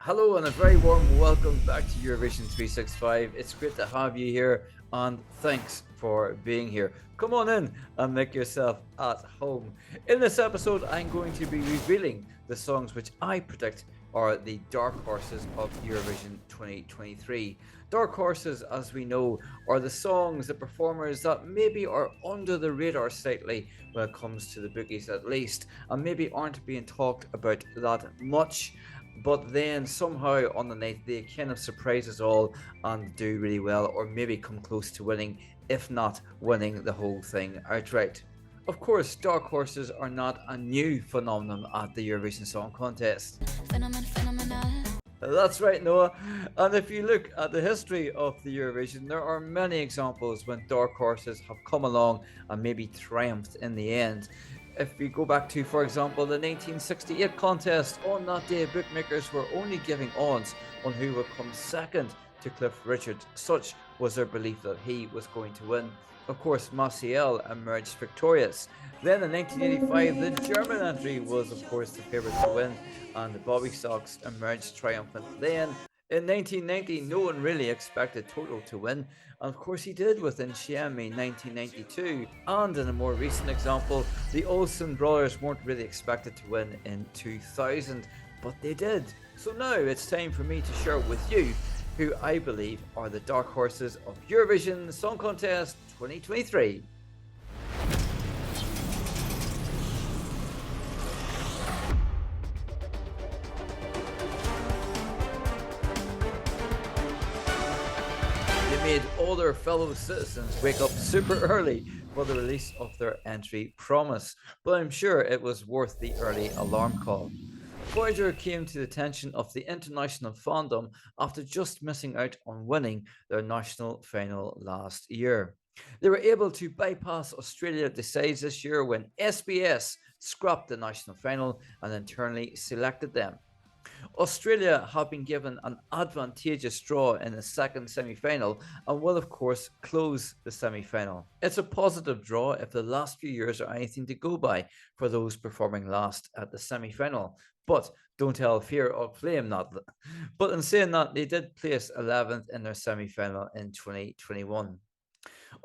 Hello and a very warm welcome back to Eurovision 365. It's great to have you here and thanks for being here. Come on in and make yourself at home. In this episode, I'm going to be revealing the songs which I predict are the dark horses of Eurovision 2023. Dark horses, as we know, are the songs, the performers that maybe are under the radar slightly when it comes to the bookies at least, and maybe aren't being talked about that much. But then somehow on the night they kind of surprise us all and do really well, or maybe come close to winning, if not winning the whole thing outright. Of course, dark horses are not a new phenomenon at the Eurovision Song Contest. Phenomenal. That's right, Noah. And if you look at the history of the Eurovision, there are many examples when dark horses have come along and maybe triumphed in the end. If we go back to, for example, the 1968 contest, on that day, bookmakers were only giving odds on who would come second to Cliff Richard. Such was their belief that he was going to win. Of course, Maciel emerged victorious. Then in 1985, the German entry was, of course, the favourite to win, and the Bobby Sox emerged triumphant. Then in 1990, no one really expected Toto to win, and of course he did with Insieme in 1992. And in a more recent example, the Olsen brothers weren't really expected to win in 2000, but they did. So now it's time for me to share with you who I believe are the dark horses of Eurovision Song Contest 2023. Made all their fellow citizens wake up super early for the release of their entry Promise, but I'm sure it was worth the early alarm call. Voyager came to the attention of the international fandom after just missing out on winning their national final last year. They were able to bypass Australia Decides this year when SBS scrapped the national final and internally selected them. Australia have been given an advantageous draw in the second semi-final and will of course close the semi-final. It's a positive draw if the last few years are anything to go by for those performing last at the semi-final, but don't tell fear or flame that. But in saying that, they did place 11th in their semi-final in 2021.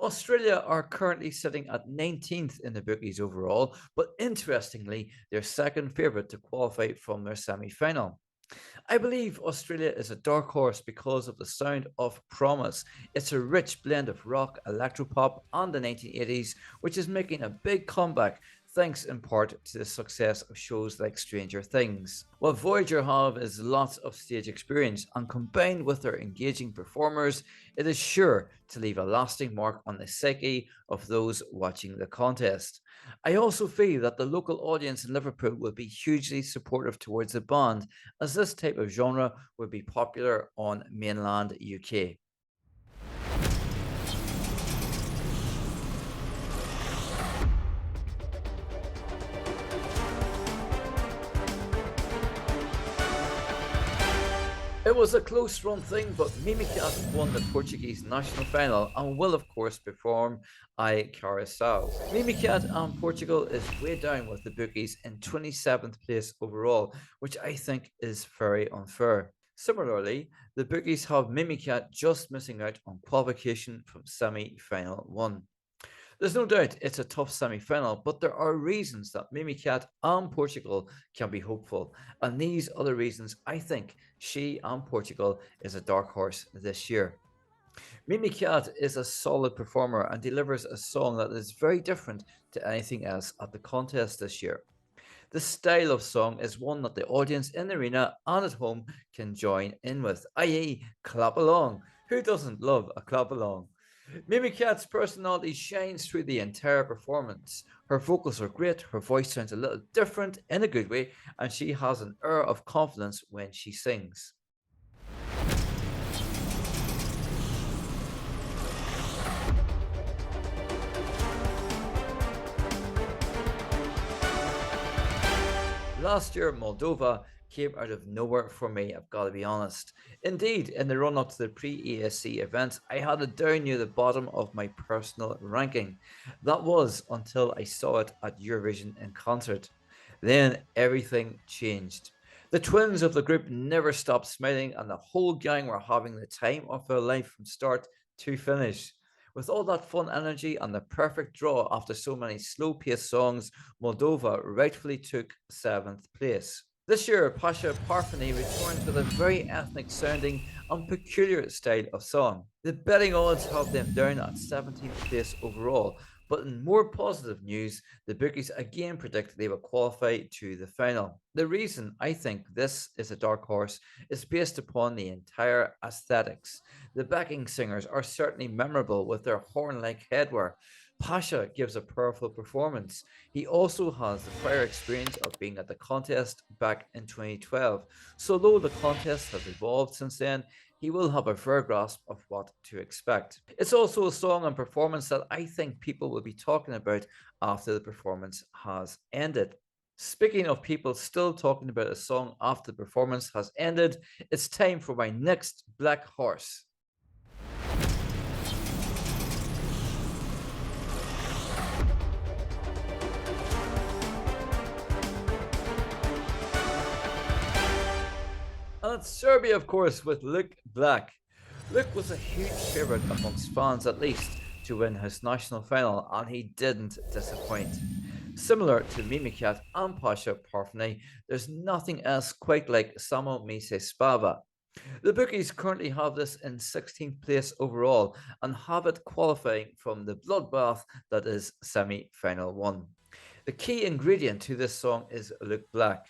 Australia are currently sitting at 19th in the bookies overall, but interestingly, they're second favourite to qualify from their semi-final. I believe Australia is a dark horse because of the sound of Promise. It's a rich blend of rock, electropop, and the 1980s, which is making a big comeback thanks in part to the success of shows like Stranger Things. What Voyager have is lots of stage experience, and combined with their engaging performers, it is sure to leave a lasting mark on the psyche of those watching the contest. I also feel that the local audience in Liverpool will be hugely supportive towards the band, as this type of genre will be popular on mainland UK. It was a close run thing, but Mimicat won the Portuguese national final and will of course perform I Carousel. Mimicat and Portugal is way down with the bookies in 27th place overall, which I think is very unfair. Similarly, the bookies have Mimicat just missing out on qualification from semi-final 1. There's no doubt it's a tough semi-final, but there are reasons that Mimicat and Portugal can be hopeful. And these are the reasons I think she and Portugal is a dark horse this year. Mimicat is a solid performer and delivers a song that is very different to anything else at the contest this year. The style of song is one that the audience in the arena and at home can join in with, i.e., clap along. Who doesn't love a clap along? Mimicat's personality shines through the entire performance. Her vocals are great, her voice sounds a little different in a good way, and she has an air of confidence when she sings. Last year, Moldova came out of nowhere for me, I've got to be honest. Indeed, in the run up to the pre-ESC event, I had it down near the bottom of my personal ranking. That was until I saw it at Eurovision in concert. Then everything changed. The twins of the group never stopped smiling, and the whole gang were having the time of their life from start to finish. With all that fun energy and the perfect draw after so many slow paced songs, Moldova rightfully took 7th place. This year, Pasha Parfeni returns with a very ethnic sounding and peculiar style of song. The betting odds have them down at 17th place overall, but in more positive news, the bookies again predict they will qualify to the final. The reason I think this is a dark horse is based upon the entire aesthetics. The backing singers are certainly memorable with their horn like headwear. Pasha gives a powerful performance. He also has the prior experience of being at the contest back in 2012. So, though the contest has evolved since then, he will have a fair grasp of what to expect. It's also a song and performance that I think people will be talking about after the performance has ended. Speaking of people still talking about a song after the performance has ended, it's time for my next black horse. And it's Serbia, of course, with Luke Black. Luke was a huge favourite amongst fans, at least, to win his national final, and he didn't disappoint. Similar to Mimicat and Pasha Parfeni, there's nothing else quite like Samo Mise Spava. The bookies currently have this in 16th place overall and have it qualifying from the bloodbath that is semi final one. The key ingredient to this song is Luke Black.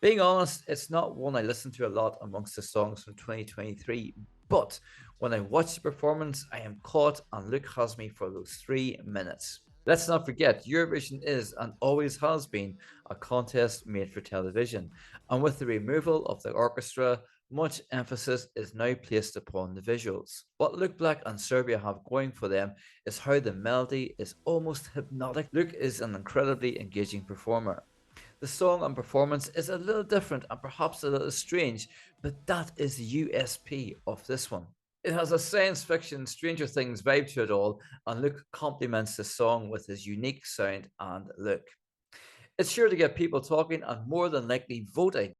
Being honest, it's not one I listen to a lot amongst the songs from 2023, but when I watch the performance, I am caught and Luke has me for those 3 minutes. Let's not forget, Eurovision is and always has been a contest made for television, and with the removal of the orchestra, much emphasis is now placed upon the visuals. What Luke Black and Serbia have going for them is how the melody is almost hypnotic. Luke is an incredibly engaging performer. The song and performance is a little different and perhaps a little strange, but that is the USP of this one. It has a science fiction Stranger Things vibe to it all, and Luke complements the song with his unique sound and look. It's sure to get people talking and more than likely voting.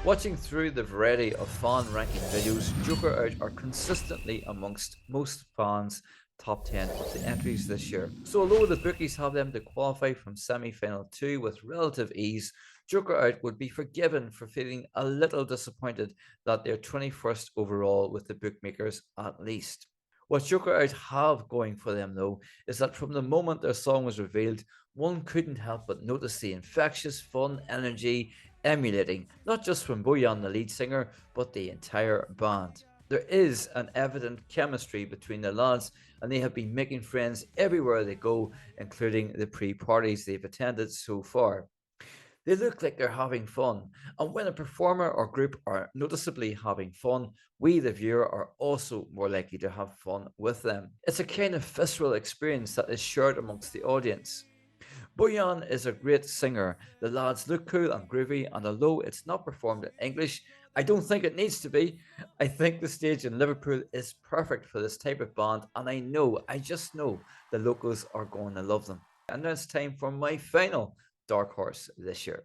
Watching through the variety of fan ranking videos, Joker Out are consistently amongst most fans' top 10 of the entries this year. So although the bookies have them to qualify from semi-final 2 with relative ease, Joker Out would be forgiven for feeling a little disappointed that they're 21st overall with the bookmakers at least. What Joker Out have going for them though is that from the moment their song was revealed, one couldn't help but notice the infectious fun energy emulating, not just from Bojan, the lead singer, but the entire band. There is an evident chemistry between the lads, and they have been making friends everywhere they go, including the pre-parties they've attended so far. They look like they're having fun, and when a performer or group are noticeably having fun, we, the viewer, are also more likely to have fun with them. It's a kind of visceral experience that is shared amongst the audience. Bojan is a great singer. The lads look cool and groovy, and although it's not performed in English, I don't think it needs to be. I think the stage in Liverpool is perfect for this type of band, and I just know the locals are going to love them. And now it's time for my final dark horse this year.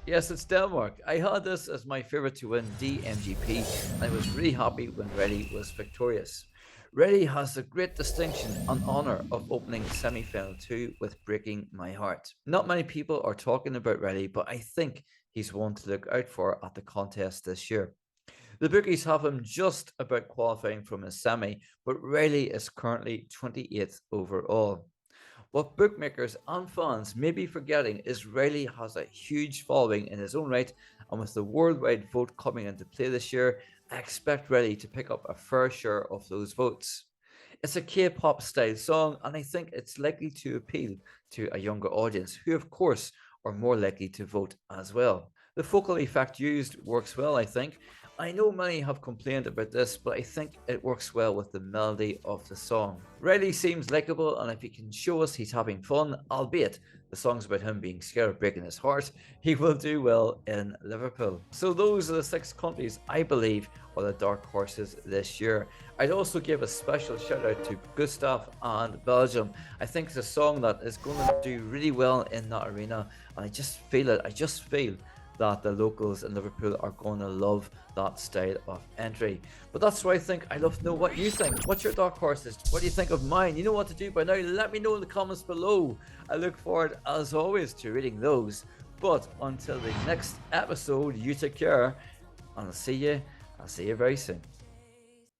Yes, it's Denmark. I had this as my favourite to win DMGP, and I was really happy when Reddy was victorious. Reddy has the great distinction and honour of opening semi final 2 with Breaking My Heart. Not many people are talking about Reddy, but I think he's one to look out for at the contest this year. The bookies have him just about qualifying from his semi, but Riley is currently 28th overall. What bookmakers and fans may be forgetting is Riley has a huge following in his own right, and with the worldwide vote coming into play this year, I expect Riley to pick up a fair share of those votes. It's a K-pop style song, and I think it's likely to appeal to a younger audience, who of course are more likely to vote as well. The focal effect used works well, I think, I know many have complained about this, but I think it works well with the melody of the song. Riley seems likable, and if he can show us he's having fun, albeit the song's about him being scared of breaking his heart, he will do well in Liverpool. So those are the 6 countries I believe are the dark horses this year. I'd also give a special shout out to Gustav and Belgium. I think it's a song that is going to do really well in that arena, and I just feel it. I just feel that the locals in Liverpool are going to love that style of entry. But that's what I think. I'd love to know what you think. What's your dark horses? What do you think of mine? You know what to do by now. Let me know in the comments below. I look forward, as always, to reading those. But until the next episode, you take care, and I'll see you very soon.